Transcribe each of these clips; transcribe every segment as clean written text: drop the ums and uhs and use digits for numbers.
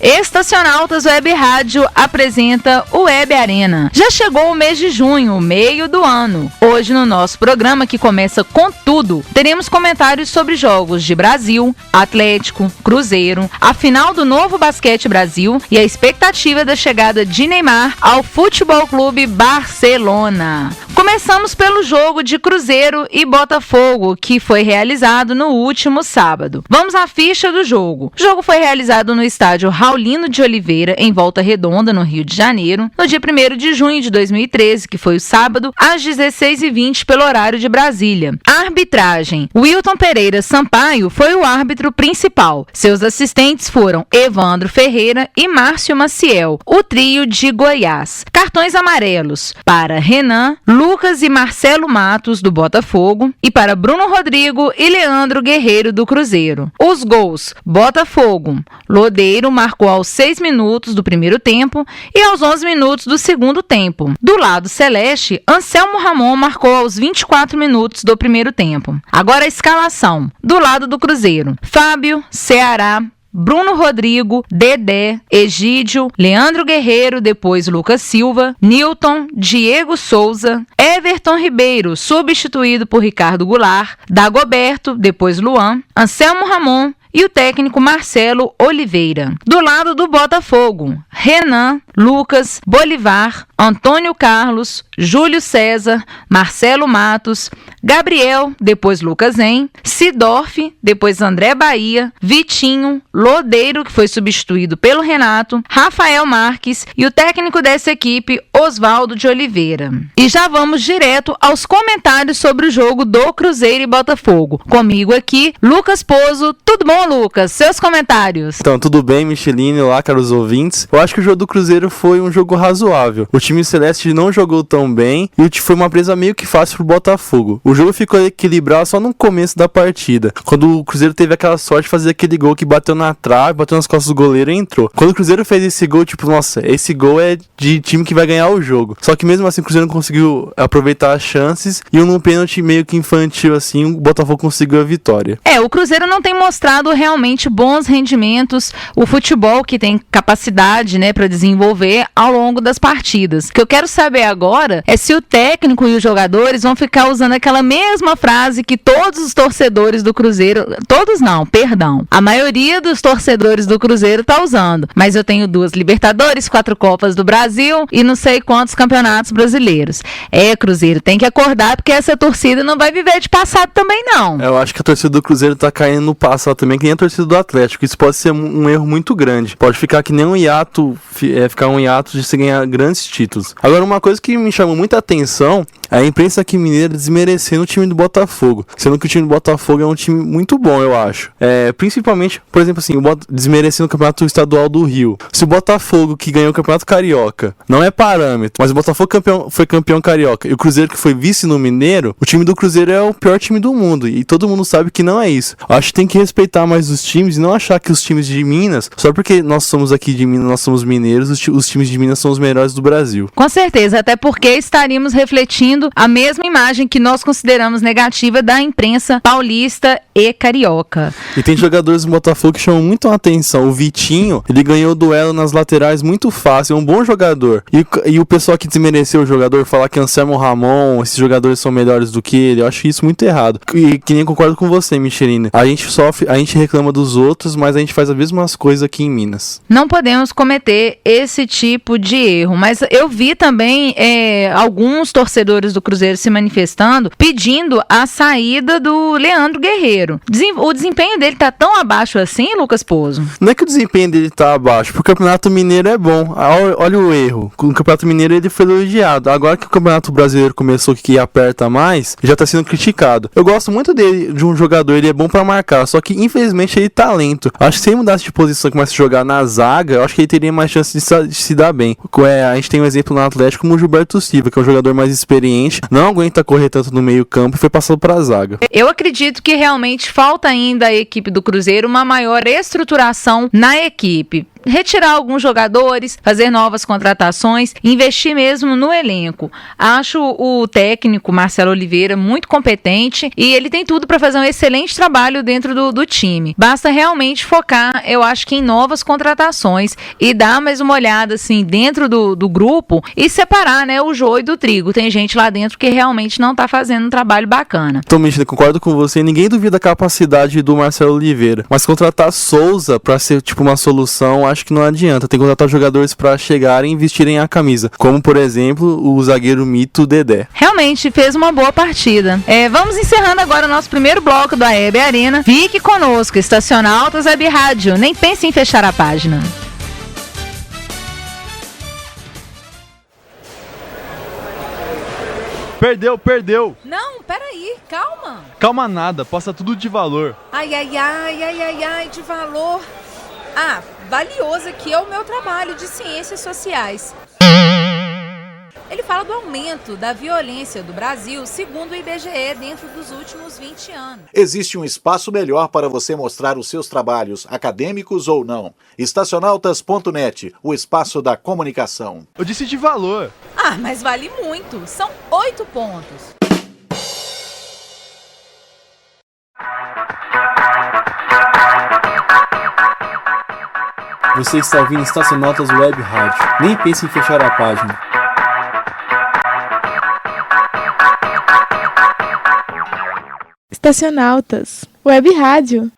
Estacionautas Web Rádio apresenta o Web Arena. Já chegou o mês de junho, o meio do ano. Hoje no nosso programa, que começa com tudo, teremos comentários sobre jogos de Brasil, Atlético, Cruzeiro, a final do Novo Basquete Brasil e a expectativa da chegada de Neymar ao Futebol Clube Barcelona. Começamos pelo jogo de Cruzeiro e Botafogo, que foi realizado no último sábado. Vamos à ficha do jogo. O jogo foi realizado no estádio Raulino de Oliveira, em Volta Redonda, no Rio de Janeiro, no dia 1º de junho de 2013, que foi o sábado, às 16h20, pelo horário de Brasília. A arbitragem: Wilton Pereira Sampaio foi o árbitro principal. Seus assistentes foram Evandro Ferreira e Márcio Maciel, o trio de Goiás. Cartões amarelos para Renan, Lucas e Marcelo Matos, do Botafogo, e para Bruno Rodrigo e Leandro Guerreiro, do Cruzeiro. Os gols: Botafogo: Lodeiro marcou aos 6 minutos do primeiro tempo e aos 11 minutos do segundo tempo. Do lado celeste, Anselmo Ramon marcou aos 24 minutos do primeiro tempo. Agora a escalação. Do lado do Cruzeiro: Fábio, Ceará, Bruno Rodrigo, Dedé, Egídio, Leandro Guerreiro, depois Lucas Silva, Nilton, Diego Souza, Everton Ribeiro, substituído por Ricardo Goulart, Dagoberto, depois Luan, Anselmo Ramon e o técnico Marcelo Oliveira. Do lado do Botafogo: Renan, Lucas, Bolivar, Antônio Carlos, Júlio César, Marcelo Matos, Gabriel, depois Lucas En, Sidorf, depois André Bahia, Vitinho, Lodeiro, que foi substituído pelo Renato, Rafael Marques e o técnico dessa equipe, Oswaldo de Oliveira. E já vamos direto aos comentários sobre o jogo do Cruzeiro e Botafogo. Comigo aqui, Lucas Pozo. Tudo bom, Lucas? Seus comentários. Então, tudo bem, Micheline? Olá, caros ouvintes. Eu acho que o jogo do Cruzeiro foi um jogo razoável. O time celeste não jogou tão bem e foi uma presa meio que fácil pro Botafogo. O jogo ficou equilibrado só no começo da partida, quando o Cruzeiro teve aquela sorte de fazer aquele gol que bateu na trave, bateu nas costas do goleiro e entrou. Quando o Cruzeiro fez esse gol, nossa, esse gol é de time que vai ganhar o jogo. Só que mesmo assim o Cruzeiro não conseguiu aproveitar as chances e num pênalti meio que infantil assim, o Botafogo conseguiu a vitória. O Cruzeiro não tem mostrado realmente bons rendimentos, o futebol que tem capacidade, para desenvolver ao longo das partidas. O que eu quero saber agora é se o técnico e os jogadores vão ficar usando aquela mesma frase que todos os torcedores do Cruzeiro, a maioria dos torcedores do Cruzeiro tá usando, mas eu tenho 2 Libertadores, 4 Copas do Brasil e não sei quantos campeonatos brasileiros. Cruzeiro, tem que acordar, porque essa torcida não vai viver de passado também não. Eu acho que a torcida do Cruzeiro tá caindo no passado também, que nem a torcida do Atlético. Isso pode ser um erro muito grande. Pode ficar que nem um hiato, ficar um hiato de se ganhar grandes títulos. Agora, uma coisa que me chamou muita atenção é a imprensa aqui mineira desmerecendo o time do Botafogo, sendo que o time do Botafogo é um time muito bom, eu acho. Principalmente, por exemplo, assim, desmerecendo o Campeonato Estadual do Rio. Se o Botafogo, que ganhou o Campeonato Carioca, não é parâmetro, mas o Botafogo foi campeão carioca e o Cruzeiro, que foi vice no Mineiro, o time do Cruzeiro é o pior time do mundo e todo mundo sabe que não é isso. Eu acho que tem que respeitar mais os times e não achar que os times de Minas, só porque nós somos aqui de Minas, nós somos mineiros, os times de Minas são os melhores do Brasil. Com certeza, até porque estaríamos refletindo a mesma imagem que nós consideramos negativa da imprensa paulista e carioca. E tem jogadores do Botafogo que chamam muito a atenção. O Vitinho, ele ganhou o duelo nas laterais muito fácil, é um bom jogador. E o pessoal que desmereceu o jogador, falar que Anselmo Ramon, esses jogadores são melhores do que ele, eu acho isso muito errado. E que nem concordo com você, Micheline. A gente reclama dos outros, mas a gente faz as mesmas coisas aqui em Minas. Não podemos cometer esse tipo de erro, mas eu vi também alguns torcedores do Cruzeiro se manifestando, pedindo a saída do Leandro Guerreiro. O desempenho dele tá tão abaixo assim, Lucas Pozo? Não é que o desempenho dele tá abaixo, porque o Campeonato Mineiro é bom. Olha o erro. O Campeonato Mineiro ele foi elogiado. Agora que o Campeonato Brasileiro começou, que aperta mais, já tá sendo criticado. Eu gosto muito dele, de um jogador, ele é bom pra marcar, só que infelizmente ele tá lento. Acho que se ele mudasse de posição e começasse a jogar na zaga, eu acho que ele teria mais chance de se dar bem. A gente tem um exemplo no Atlético como o Gilberto Silva, que é um jogador mais experiente, não aguenta correr tanto no meio campo e foi passado pra zaga. Eu acredito que realmente falta ainda à equipe do Cruzeiro uma maior estruturação na equipe. retirar alguns jogadores, fazer novas contratações, investir mesmo no elenco. Acho o técnico Marcelo Oliveira muito competente e ele tem tudo para fazer um excelente trabalho dentro do time. Basta realmente focar, eu acho que em novas contratações e dar mais uma olhada assim dentro do grupo e separar, né, o joio do trigo. Tem gente lá dentro que realmente não tá fazendo um trabalho bacana. Então, Michele, concordo com você. Ninguém duvida da capacidade do Marcelo Oliveira. Mas contratar Souza pra ser tipo uma solução, acho que não adianta. Tem que contratar jogadores pra chegarem e vestirem a camisa. Como, por exemplo, o zagueiro mito Dedé. Realmente fez uma boa partida. Vamos encerrando agora o nosso primeiro bloco da Web Arena. Fique conosco, Estacionaltas Web Rádio. Nem pense em fechar a página. Perdeu. Não, peraí, calma. Calma nada, posta tudo de valor. Ai, de valor. Ah, valioso aqui é o meu trabalho de ciências sociais. Ele fala do aumento da violência do Brasil, segundo o IBGE, dentro dos últimos 20 anos. Existe um espaço melhor para você mostrar os seus trabalhos, acadêmicos ou não. Estacionaltas.net, o espaço da comunicação. Eu disse de valor. Ah, mas vale muito. São 8 pontos. Você está ouvindo Estacionaltas Web Rádio. Nem pense em fechar a página. Estacionaltas Web Rádio.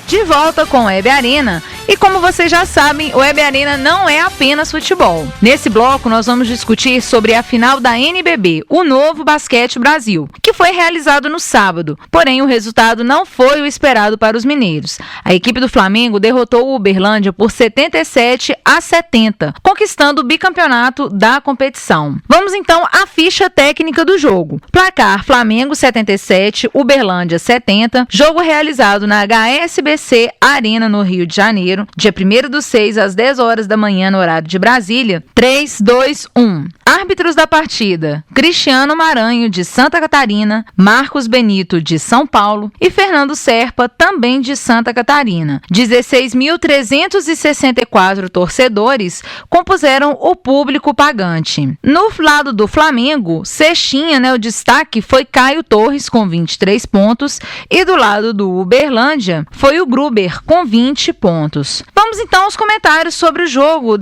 De volta com Web Arena. E como vocês já sabem, o Web Arena não é apenas futebol. Nesse bloco, nós vamos discutir sobre a final da NBB, o Novo Basquete Brasil, que foi realizado no sábado. Porém, o resultado não foi o esperado para os mineiros. A equipe do Flamengo derrotou o Uberlândia por 77-70, conquistando o bicampeonato da competição. Vamos então à ficha técnica do jogo. Placar: Flamengo 77, Uberlândia 70. Jogo realizado na HSBC Arena, no Rio de Janeiro, dia 1º/6, às 10 horas da manhã, no horário de Brasília. 3, 2, 1. Árbitros da partida: Cristiano Maranho, de Santa Catarina, Marcos Benito, de São Paulo, e Fernando Serpa, também de Santa Catarina. 16.364 torcedores compuseram o público pagante. No lado do Flamengo, cestinha, né, o destaque foi Caio Torres, com 23 pontos, e do lado do Uberlândia foi o Gruber, com 20 pontos. Vamos então aos comentários sobre o jogo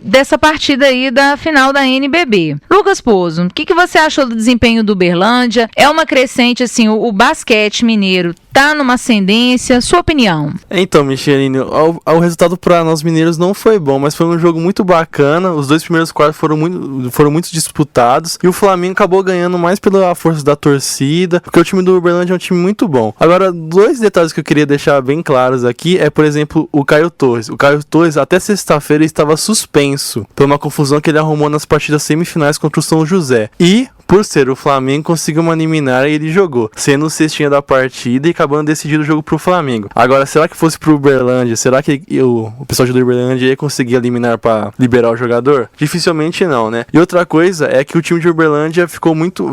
dessa partida aí da final da NBB. Lucas Pozo, o que você achou do desempenho do Uberlândia? É uma crescente, assim, o basquete mineiro tá numa ascendência, sua opinião? Então, Micheline, o resultado para nós mineiros não foi bom, mas foi um jogo muito bacana. Os dois primeiros quartos foram muito disputados e o Flamengo acabou ganhando mais pela força da torcida, porque o time do Uberlândia é um time muito bom. Agora, dois detalhes que eu queria deixar bem claros aqui é, por exemplo, o Caio Torres. O Caio Torres, até sexta-feira, estava suspenso por uma confusão que ele arrumou nas partidas semifinais contra o São José. E, por ser o Flamengo, conseguiu uma liminar e ele jogou, sendo o cestinha da partida e acabando decidindo o jogo pro Flamengo. Agora, será que fosse pro Uberlândia? Será que o pessoal do Uberlândia ia conseguir eliminar para liberar o jogador? Dificilmente não, né? E outra coisa é que o time de Uberlândia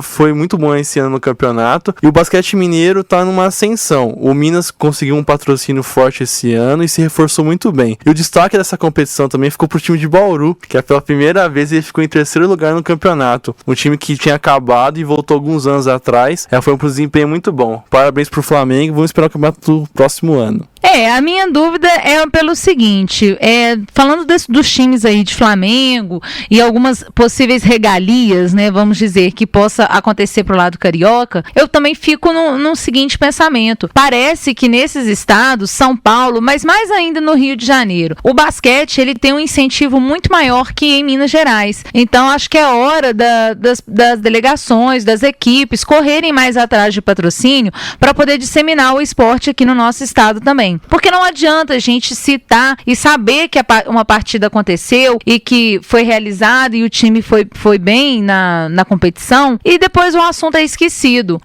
foi muito bom esse ano no campeonato e o basquete mineiro tá numa ascensão. O Minas conseguiu um patrocínio forte esse ano e se reforçou muito bem. E o destaque dessa competição também ficou pro time de Bauru, que pela primeira vez ele ficou em terceiro lugar no campeonato. Um time que tinha acabado e voltou alguns anos atrás. Foi um desempenho muito bom. Parabéns pro Flamengo. Vamos esperar o campeonato do próximo ano. A minha dúvida é pelo seguinte, falando dos times aí de Flamengo e algumas possíveis regalias, né, vamos dizer, que possa acontecer pro lado carioca, eu também fico no seguinte pensamento. Parece que nesses estados, São Paulo, mas mais ainda no Rio de Janeiro, o basquete, ele tem um incentivo muito maior que em Minas Gerais. Então, acho que é hora das delegações, das equipes, correrem mais atrás de patrocínio para poder disseminar o esporte aqui no nosso estado também. Porque não adianta a gente citar e saber que uma partida aconteceu e que foi realizada e o time foi bem na competição e depois o assunto é esquecido.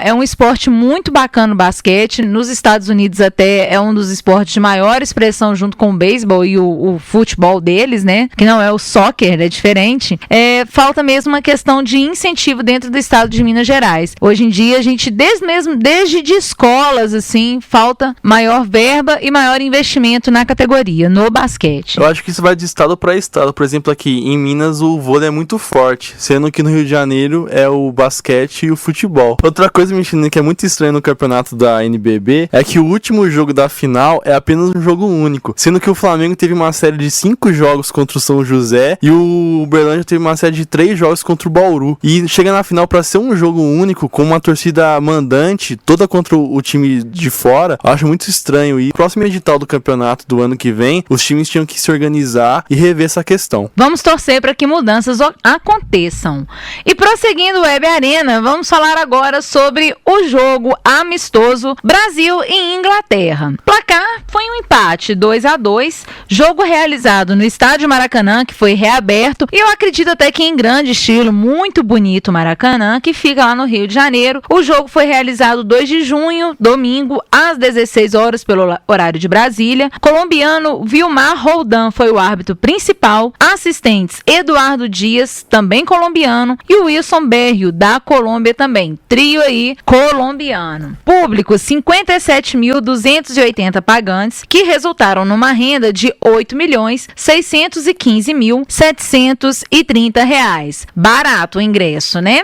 É um esporte muito bacana o basquete. Nos Estados Unidos até é um dos esportes de maior expressão junto com o beisebol e o futebol deles, né? Que não é o soccer, é diferente. Falta mesmo uma questão de incentivo dentro do estado de Minas Gerais. Hoje em dia a gente, desde de escolas, assim, falta maior verba e maior investimento na categoria, no basquete. Eu acho que isso vai de estado para estado. Por exemplo, aqui em Minas o vôlei é muito forte, sendo que no Rio de Janeiro é o basquete e o futebol. Outra coisa, mexendo, que é muito estranho no campeonato da NBB é que o último jogo da final é apenas um jogo único, sendo que o Flamengo teve uma série de 5 jogos contra o São José e o Uberlândia teve uma série de 3 jogos contra o Bauru. E chega na final para ser um jogo único, com uma torcida mandante, toda contra o time de fora, eu acho muito estranho. E próximo edital do campeonato do ano que vem, os times tinham que se organizar e rever essa questão. Vamos torcer para que mudanças aconteçam. E prosseguindo o Web Arena, vamos falar agora sobre o jogo amistoso Brasil e Inglaterra. Placar foi um empate 2-2, jogo realizado no Estádio Maracanã, que foi reaberto, e eu acredito até que em grande estilo, muito bonito Maracanã, que fica lá no Rio de Janeiro. O jogo foi realizado 2 de junho, domingo, às 16 horas pelo horário de Brasília. Colombiano Vilmar Roldan foi o árbitro principal, assistentes Eduardo Dias, também colombiano, e o Wilson Berrio, da Colômbia também, trio aí colombiano. Público, 57.280 pagantes, que resultaram numa renda de R$ 8.615.730. Barato o ingresso, né?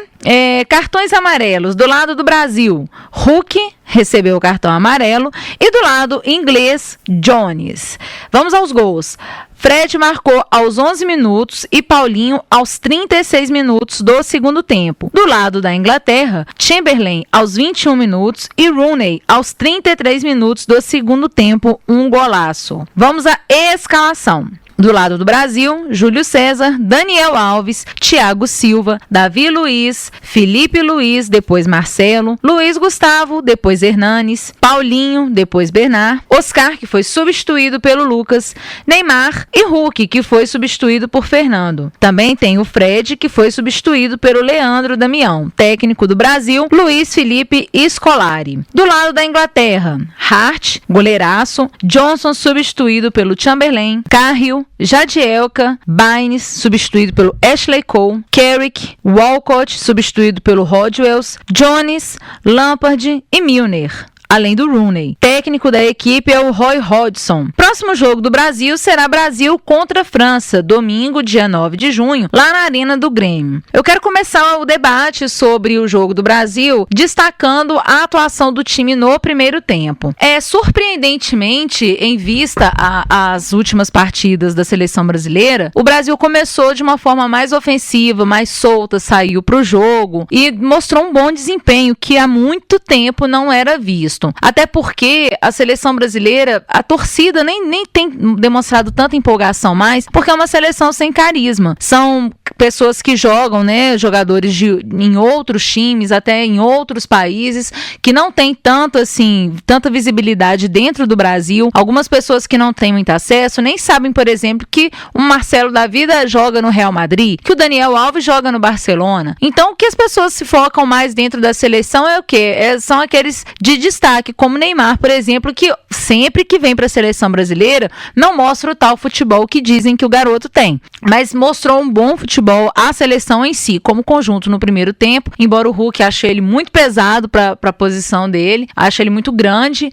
Cartões amarelos. Do lado do Brasil, Hulk recebeu o cartão amarelo e do lado inglês, Jones. Vamos aos gols. Fred marcou aos 11 minutos e Paulinho aos 36 minutos do segundo tempo. Do lado da Inglaterra, Chamberlain aos 21 minutos e Rooney aos 33 minutos do segundo tempo, um golaço. Vamos à escalação. Do lado do Brasil, Júlio César, Daniel Alves, Thiago Silva, Davi Luiz, Felipe Luiz, depois Marcelo, Luiz Gustavo, depois Hernanes, Paulinho, depois Bernard, Oscar, que foi substituído pelo Lucas, Neymar e Hulk, que foi substituído por Fernando. Também tem o Fred, que foi substituído pelo Leandro Damião, técnico do Brasil, Luiz Felipe Scolari. Do lado da Inglaterra, Hart, goleiraço, Johnson substituído pelo Chamberlain, Cahill, Jadielka, Baines, substituído pelo Ashley Cole, Carrick, Walcott, substituído pelo Rodwells, Jones, Lampard e Milner. Além do Rooney. Técnico da equipe é o Roy Hodgson. Próximo jogo do Brasil será Brasil contra a França, domingo, dia 9 de junho, lá na Arena do Grêmio. Eu quero começar o debate sobre o jogo do Brasil destacando a atuação do time no primeiro tempo. Surpreendentemente, em vista às últimas partidas da seleção brasileira, o Brasil começou de uma forma mais ofensiva, mais solta, saiu para o jogo e mostrou um bom desempenho que há muito tempo não era visto. Até porque a seleção brasileira, a torcida nem tem demonstrado tanta empolgação mais, porque é uma seleção sem carisma. São pessoas que jogam, né, jogadores em outros times, até em outros países, que não tem tanta visibilidade dentro do Brasil. Algumas pessoas que não têm muito acesso nem sabem, por exemplo, que o Marcelo da Vida joga no Real Madrid, que o Daniel Alves joga no Barcelona. Então, o que as pessoas se focam mais dentro da seleção é o quê? São aqueles de destaque, como Neymar, por exemplo, que sempre que vem para a seleção brasileira não mostra o tal futebol que dizem que o garoto tem, mas mostrou um bom futebol, a seleção em si, como conjunto no primeiro tempo, embora o Hulk ache ele muito pesado para a posição dele, acho ele muito grande,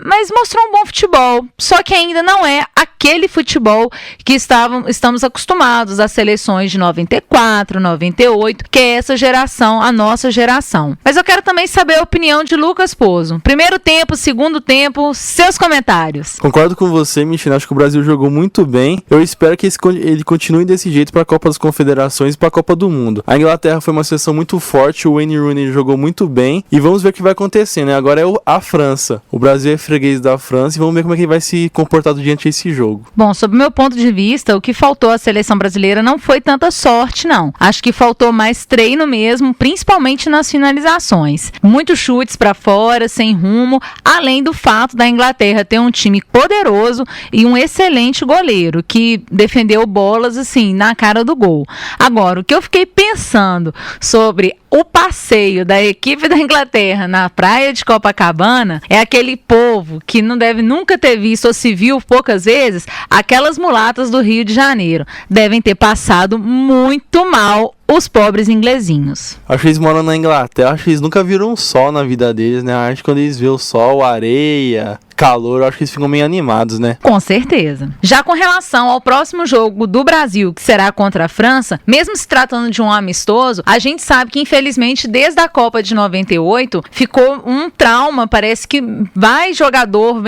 mas mostrou um bom futebol, só que ainda não é aquele futebol que estamos acostumados às seleções de 94, 98, que é essa geração, a nossa geração. Mas eu quero também saber a opinião de Lucas Pozo. Primeiro tempo, segundo tempo, seus comentários. Concordo com você, Michel. Acho que o Brasil jogou muito bem. Eu espero que ele continue desse jeito para a Copa das Confederações e para a Copa do Mundo. A Inglaterra foi uma seleção muito forte, o Wayne Rooney jogou muito bem e vamos ver o que vai acontecer, né? Agora é a França. O Brasil é freguês da França e vamos ver como é que ele vai se comportar diante desse jogo. Bom, sob o meu ponto de vista, o que faltou à seleção brasileira não foi tanta sorte, não. Acho que faltou mais treino mesmo, principalmente nas finalizações. Muitos chutes para fora, sem rumo, além do fato da Inglaterra ter um time poderoso e um excelente goleiro, que defendeu bolas assim, na cara do gol. Agora, o que eu fiquei pensando sobre o passeio da equipe da Inglaterra na praia de Copacabana é aquele povo que não deve nunca ter visto ou se viu poucas vezes, aquelas mulatas do Rio de Janeiro. Devem ter passado muito mal os pobres inglesinhos. Acho que eles moram na Inglaterra, acho que eles nunca viram sol na vida deles, né? Acho que quando eles veem o sol, a areia, calor, eu acho que eles ficam meio animados, né? Com certeza. Já com relação ao próximo jogo do Brasil, que será contra a França, mesmo se tratando de um amistoso, a gente sabe que, infelizmente, desde a Copa de 98, ficou um trauma. Parece que vem jogador,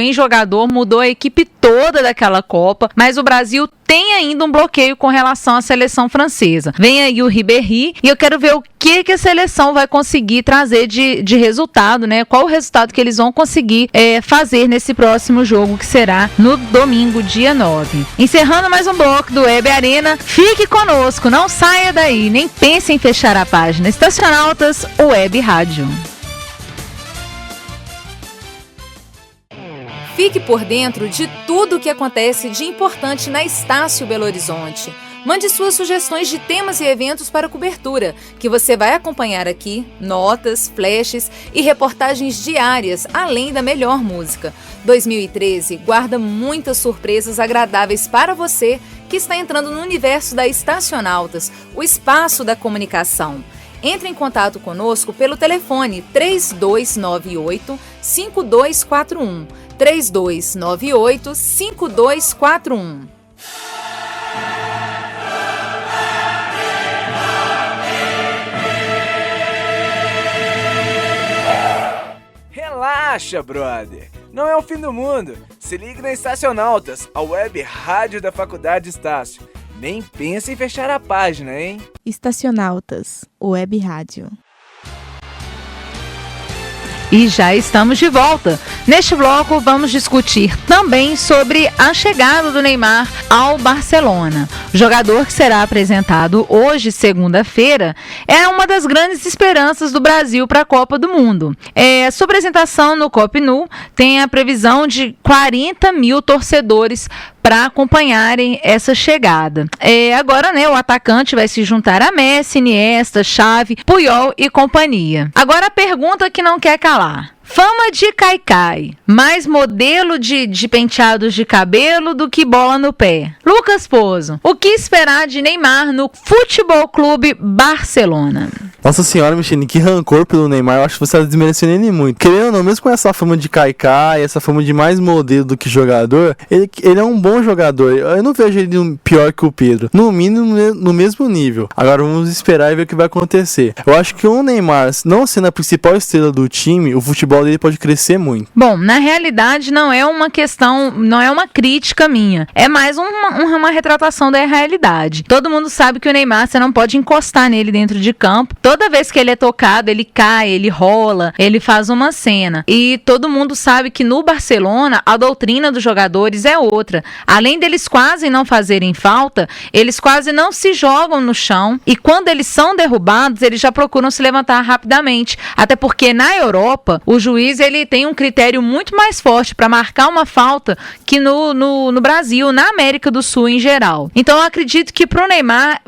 mudou a equipe toda daquela Copa, mas o Brasil tem ainda um bloqueio com relação à seleção francesa. Vem aí o Ribéry e eu quero ver o que a seleção vai conseguir trazer de resultado, né? Qual o resultado que eles vão conseguir fazer nesse próximo jogo, que será no domingo, dia 9. Encerrando mais um bloco do Web Arena, fique conosco, não saia daí, nem pense em fechar a página. Estacionautas Web Rádio. Fique por dentro de tudo o que acontece de importante na Estácio Belo Horizonte. Mande suas sugestões de temas e eventos para cobertura, que você vai acompanhar aqui, notas, flashes e reportagens diárias, além da melhor música. 2013 guarda muitas surpresas agradáveis para você que está entrando no universo da Estacionautas, o espaço da comunicação. Entre em contato conosco pelo telefone 3298-5241. 3298-5241. Relaxa, brother! Não é o fim do mundo. Se ligue na Estacionautas, a web rádio da Faculdade Estácio. Nem pense em fechar a página, hein? Estacionautas, Web Rádio. E já estamos de volta. Neste bloco vamos discutir também sobre a chegada do Neymar ao Barcelona. O jogador que será apresentado hoje, segunda-feira, é uma das grandes esperanças do Brasil para a Copa do Mundo. Sua apresentação no Camp Nou tem a previsão de 40 mil torcedores para acompanharem essa chegada. Agora, né, o atacante vai se juntar a Messi, Iniesta, Xavi, Puyol e companhia. Agora a pergunta que não quer calar. Fama de Caicai, mais modelo de penteados de cabelo do que bola no pé. Lucas Pozo, o que esperar de Neymar no Futebol Clube Barcelona? Nossa senhora, Michele, que rancor pelo Neymar. Eu acho que você está desmerecendo ele muito. Querendo ou não, mesmo com essa fama de Caicai, essa fama de mais modelo do que jogador, ele é um bom jogador. Eu não vejo ele pior que o Pedro. No mínimo, no mesmo nível. Agora vamos esperar e ver o que vai acontecer. Eu acho que o Neymar, não sendo a principal estrela do time, o futebol dele pode crescer muito. Bom, na realidade não é uma questão, não é uma crítica minha. É mais uma retratação da realidade. Todo mundo sabe que o Neymar, você não pode encostar nele dentro de campo. Toda vez que ele é tocado, ele cai, ele rola, ele faz uma cena. E todo mundo sabe que no Barcelona, a doutrina dos jogadores é outra. Além deles quase não fazerem falta, eles quase não se jogam no chão. E quando eles são derrubados, eles já procuram se levantar rapidamente. Até porque na Europa, o juiz ele tem um critério muito mais forte para marcar uma falta que no Brasil, na América do Sul em geral. Então eu acredito que para o Neymar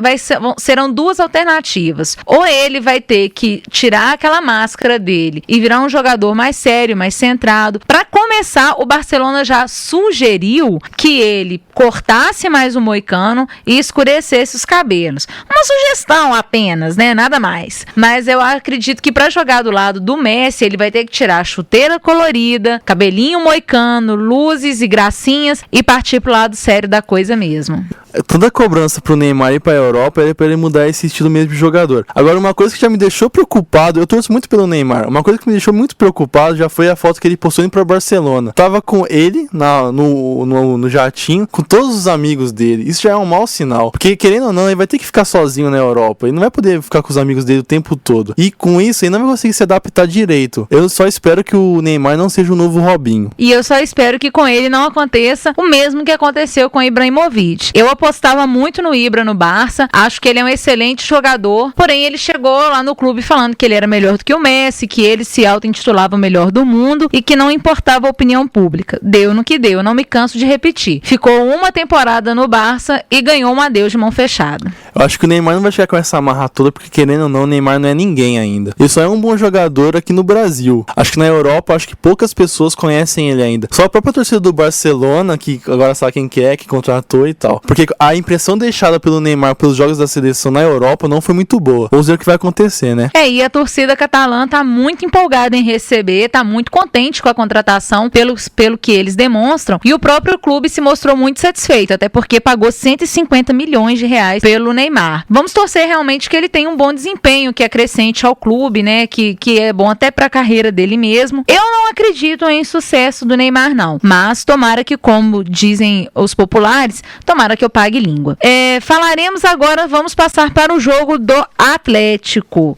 serão duas alternativas. Ou ele vai ter que tirar aquela máscara dele e virar um jogador mais sério, mais centrado. Para começar, o Barcelona já sugeriu que ele cortasse mais o moicano e escurecesse os cabelos. Uma sugestão apenas, né? Nada mais. Mas eu acredito que para jogar do lado do Messi, ele vai ter que tirar a chuteira colorida, cabelinho moicano, luzes e gracinhas e partir pro lado sério da coisa mesmo. Toda a cobrança pro Neymar ir pra Europa é pra ele mudar esse estilo mesmo de jogador. Agora, uma coisa que já me deixou preocupado, eu torço muito pelo Neymar, uma coisa que me deixou muito preocupado já foi a foto que ele postou indo pra Barcelona. Tava com ele no jatinho, com todos os amigos dele. Isso já é um mau sinal, porque querendo ou não, ele vai ter que ficar sozinho na Europa, ele não vai poder ficar com os amigos dele o tempo todo. E com isso, ele não vai conseguir se adaptar direito. Eu só espero que o Neymar não seja o novo Robinho. E eu só espero que com ele não aconteça o mesmo que aconteceu com o Ibrahimovic. Eu apostava muito no Ibra no Barça, acho que ele é um excelente jogador, porém ele chegou lá no clube falando que ele era melhor do que o Messi, que ele se auto-intitulava o melhor do mundo e que não importava a opinião pública. Deu no que deu, não me canso de repetir. Ficou uma temporada no Barça e ganhou um adeus de mão fechada. Eu acho que o Neymar não vai chegar com essa amarra toda, porque querendo ou não, o Neymar não é ninguém ainda. Ele só é um bom jogador aqui no Brasil. Acho que na Europa, acho que poucas pessoas conhecem ele ainda. Só a própria torcida do Barcelona, que agora sabe quem que é, que contratou e tal. Porque a impressão deixada pelo Neymar pelos jogos da seleção na Europa não foi muito boa. Vamos ver o que vai acontecer, né? E a torcida catalã tá muito empolgada em receber, tá muito contente com a contratação. competição, pelo que eles demonstram, e o próprio clube se mostrou muito satisfeito, até porque pagou 150 milhões de reais pelo Neymar. Vamos torcer realmente que ele tenha um bom desempenho, que acrescente ao clube, né, que é bom até para a carreira dele mesmo. Eu não acredito em sucesso do Neymar, não, mas tomara que, como dizem os populares, tomara que eu pague língua. Falaremos agora, vamos passar para o jogo do Atlético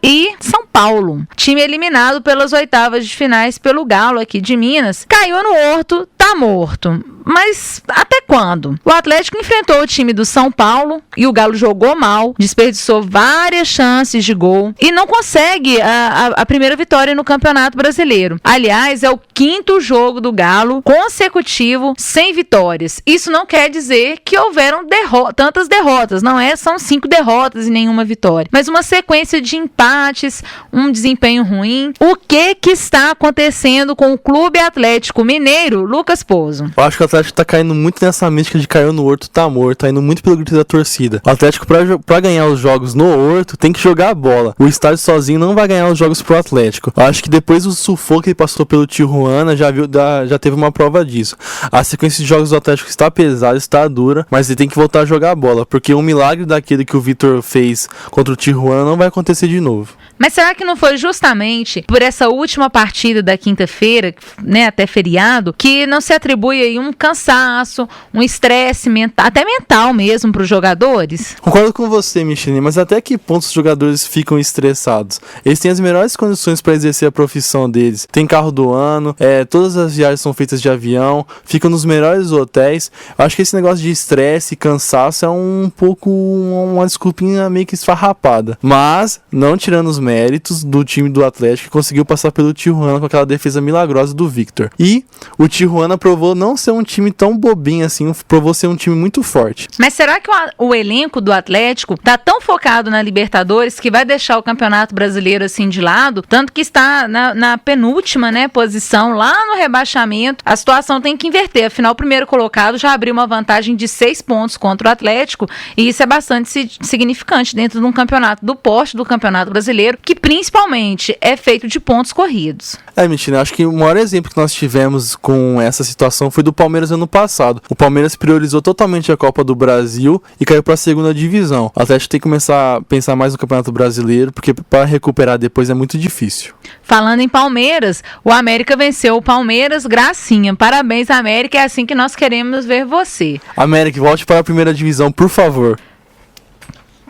e São Paulo. Time eliminado pelas oitavas de finais pelo Galo aqui de Minas, caiu no Horto, tá morto. Mas até quando? O Atlético enfrentou o time do São Paulo e o Galo jogou mal, desperdiçou várias chances de gol e não consegue a primeira vitória no Campeonato Brasileiro. Aliás, é o 5º jogo do Galo consecutivo sem vitórias. Isso não quer dizer que houveram tantas derrotas, não é? São 5 derrotas e nenhuma vitória, mas uma sequência de empates, um desempenho ruim. O que está acontecendo com o Clube Atlético Mineiro, Lucas Pozo? Eu acho que o Atlético tá caindo muito nessa mística de caiu no Horto, tá morto, tá indo muito pelo grito da torcida. O Atlético, pra ganhar os jogos no Horto, tem que jogar a bola. O estádio sozinho não vai ganhar os jogos pro Atlético. Eu acho que depois do sufoco que ele passou pelo Tijuana, já teve uma prova disso. A sequência de jogos do Atlético está pesada, está dura, mas ele tem que voltar a jogar a bola, porque um milagre daquele que o Vitor fez contra o Tijuana não vai acontecer de novo. Mas será que não foi justamente por essa última partida da quinta-feira, né, até feriado, que não se atribui aí um cansaço, um estresse mental, até mental mesmo para os jogadores? Concordo com você, Michele, mas até que ponto os jogadores ficam estressados? Eles têm as melhores condições para exercer a profissão deles. Tem carro do ano, todas as viagens são feitas de avião, ficam nos melhores hotéis. Eu acho que esse negócio de estresse e cansaço é um pouco uma desculpinha meio que esfarrapada. Mas, não tirando os méritos do time do Atlético, que conseguiu passar pelo Tijuana com aquela defesa milagrosa do Victor. E o Tijuana provou não ser um time tão bobinho assim, provou ser um time muito forte. Mas será que o elenco do Atlético tá tão focado na Libertadores que vai deixar o Campeonato Brasileiro assim de lado? Tanto que está na penúltima, né, posição, lá no rebaixamento. A situação tem que inverter. Afinal, o primeiro colocado já abriu uma vantagem de 6 pontos contra o Atlético, e isso é bastante significante dentro de um campeonato do porte do Campeonato Brasileiro, que principalmente é feito de pontos corridos. Mentira, acho que o maior exemplo que nós tivemos com essa situação foi do Palmeiras ano passado. O Palmeiras priorizou totalmente a Copa do Brasil e caiu para a segunda divisão. O Atlético tem que começar a pensar mais no Campeonato Brasileiro, porque para recuperar depois é muito difícil. Falando em Palmeiras, o América venceu o Palmeiras, gracinha. Parabéns, América, é assim que nós queremos ver você. América, volte para a primeira divisão, por favor.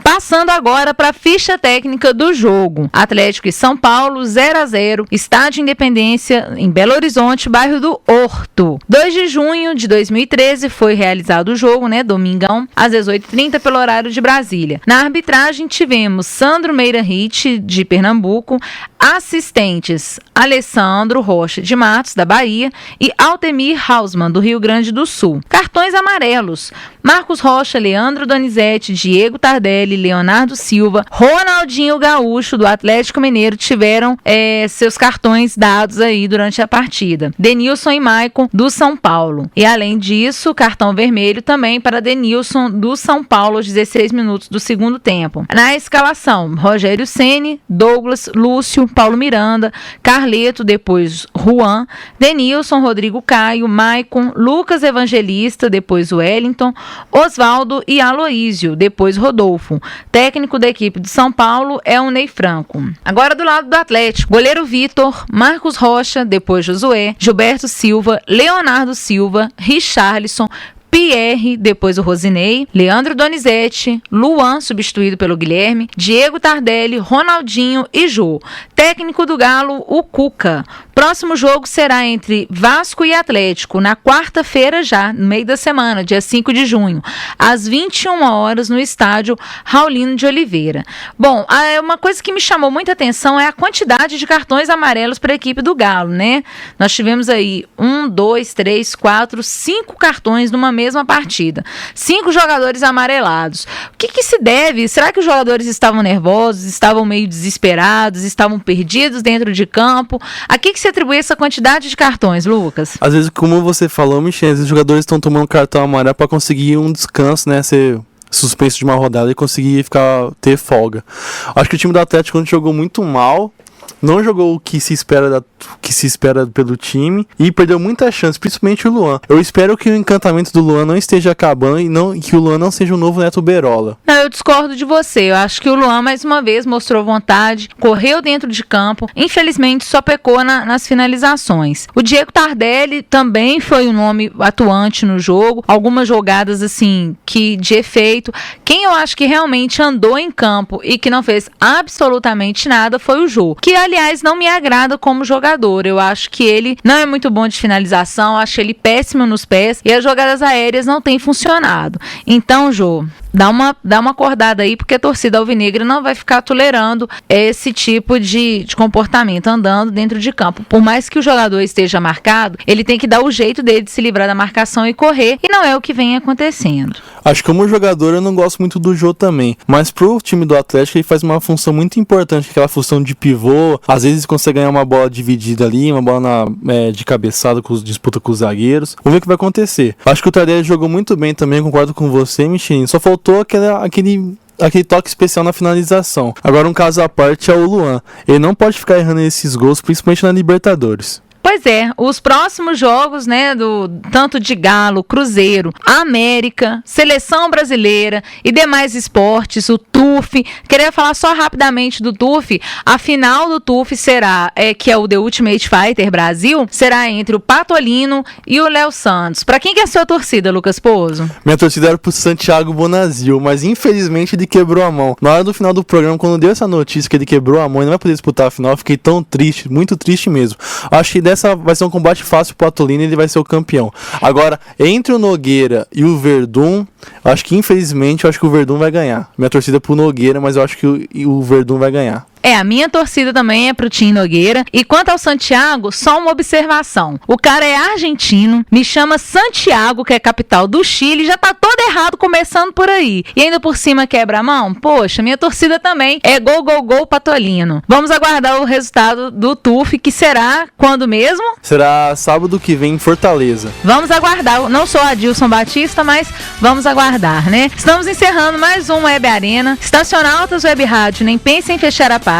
Passando agora para a ficha técnica do jogo. Atlético e São Paulo, 0-0. Estádio Independência, em Belo Horizonte, bairro do Horto. 2 de junho de 2013 foi realizado o jogo, né? Domingão, às 18h30, pelo horário de Brasília. Na arbitragem tivemos Sandro Meira Ritt, de Pernambuco, assistentes Alessandro Rocha de Matos, da Bahia, e Altemir Hausmann, do Rio Grande do Sul. Cartões amarelos: Marcos Rocha, Leandro Donizete, Diego Tardelli, Leonardo Silva, Ronaldinho Gaúcho, do Atlético Mineiro, tiveram seus cartões dados aí durante a partida. Denilson e Maicon, do São Paulo. E além disso, cartão vermelho também para Denilson, do São Paulo, aos 16 minutos do segundo tempo. Na escalação: Rogério Ceni, Douglas, Lúcio, Paulo Miranda, Carleto, depois Juan, Denilson, Rodrigo Caio, Maicon, Lucas Evangelista, depois Wellington, Osvaldo e Aloísio, depois Rodolfo. Técnico da equipe de São Paulo é o Ney Franco. Agora do lado do Atlético: goleiro Vitor, Marcos Rocha, depois Josué, Gilberto Silva, Leonardo Silva, Richarlison, Pierre, depois o Rosinei, Leandro Donizete, Luan, substituído pelo Guilherme, Diego Tardelli, Ronaldinho e Jô. Técnico do Galo, o Cuca. Próximo jogo será entre Vasco e Atlético, na quarta-feira já, no meio da semana, dia 5 de junho, às 21 horas, no estádio Raulino de Oliveira. Bom, uma coisa que me chamou muita atenção é a quantidade de cartões amarelos para a equipe do Galo, né? Nós tivemos aí 1, 2, 3, 4, 5 cartões numa mesma partida. 5 jogadores amarelados. O que se deve? Será que os jogadores estavam nervosos, estavam meio desesperados, estavam perdidos dentro de campo? A que se atribui essa quantidade de cartões, Lucas? Às vezes, como você falou, Michel, os jogadores estão tomando cartão amarelo para conseguir um descanso, né? Ser suspenso de uma rodada e conseguir ter folga. Acho que o time do Atlético, quando jogou muito mal, não jogou o que se espera pelo time e perdeu muita chance, principalmente o Luan. Eu espero que o encantamento do Luan não esteja acabando e que o Luan não seja o novo Neto Berola. Não, eu discordo de você. Eu acho que o Luan, mais uma vez, mostrou vontade, correu dentro de campo, infelizmente só pecou nas finalizações. O Diego Tardelli também foi um nome atuante no jogo, algumas jogadas assim, que de efeito. Quem eu acho que realmente andou em campo e que não fez absolutamente nada foi o Jô, que aliás não me agrada como jogador. Eu acho que ele não é muito bom de finalização, acho ele péssimo nos pés e as jogadas aéreas não têm funcionado. Então, Jô, dá uma acordada aí, porque a torcida alvinegra não vai ficar tolerando esse tipo de comportamento andando dentro de campo. Por mais que o jogador esteja marcado, ele tem que dar o jeito dele de se livrar da marcação e correr, e não é o que vem acontecendo. Acho que como jogador eu não gosto muito do Jô também, mas pro time do Atlético ele faz uma função muito importante, aquela função de pivô, às vezes consegue ganhar uma bola dividida ali, uma bola de cabeçada, disputa com os zagueiros. Vamos ver o que vai acontecer. Acho que o Tardelli jogou muito bem também, concordo com você, Michelinho, só faltou aquele toque especial na finalização. Agora um caso à parte é o Luan, ele não pode ficar errando esses gols, principalmente na Libertadores. Pois é, os próximos jogos, né, tanto de Galo, Cruzeiro, América, Seleção Brasileira e demais esportes, o TUF. Queria falar só rapidamente do TUF. A final do TUF será, que é o The Ultimate Fighter Brasil, será entre o Patolino e o Léo Santos. Pra quem que é a sua torcida, Lucas Pozo? Minha torcida era pro Santiago Bonazil, mas infelizmente ele quebrou a mão. Na hora do final do programa, quando deu essa notícia que ele quebrou a mão e não vai poder disputar a final, eu fiquei tão triste, muito triste mesmo. Acho que essa vai ser um combate fácil pro Patolino e ele vai ser o campeão. Agora, entre o Nogueira e o Verdun, acho que infelizmente o Verdun vai ganhar. Minha torcida é pro Nogueira, mas eu acho que o Verdun vai ganhar. A minha torcida também é pro Tim Nogueira. E quanto ao Santiago, só uma observação. O cara é argentino, me chama Santiago, que é capital do Chile, já tá todo errado começando por aí. E ainda por cima quebra a mão? Poxa, minha torcida também é gol, Patolino. Vamos aguardar o resultado do TUF, que será quando mesmo? Será sábado que vem em Fortaleza. Vamos aguardar. Não sou Adilson Batista, mas vamos aguardar, né? Estamos encerrando mais um Web Arena. Estacionautas Web Rádio, nem pense em fechar a página.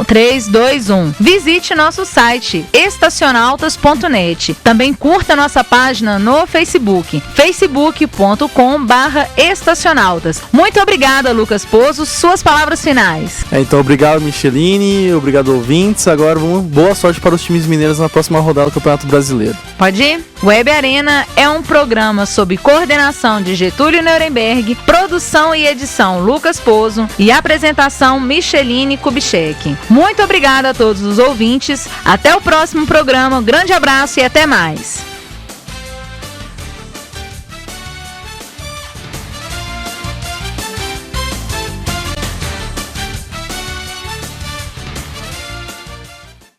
3, 2, 1. Visite nosso site estacionautas.net. Também curta nossa página no Facebook, facebook.com/estacionautas. Muito obrigada, Lucas Pozo. Suas palavras finais. Então, obrigado, Micheline. Obrigado, ouvintes. Agora, boa sorte para os times mineiros na próxima rodada do Campeonato Brasileiro. Pode ir? Web Arena é um programa sob coordenação de Getúlio Nuremberg, produção e edição Lucas Pozo e apresentação Micheline Kubitschek. Muito obrigada a todos os ouvintes. Até o próximo programa. Um grande abraço e até mais.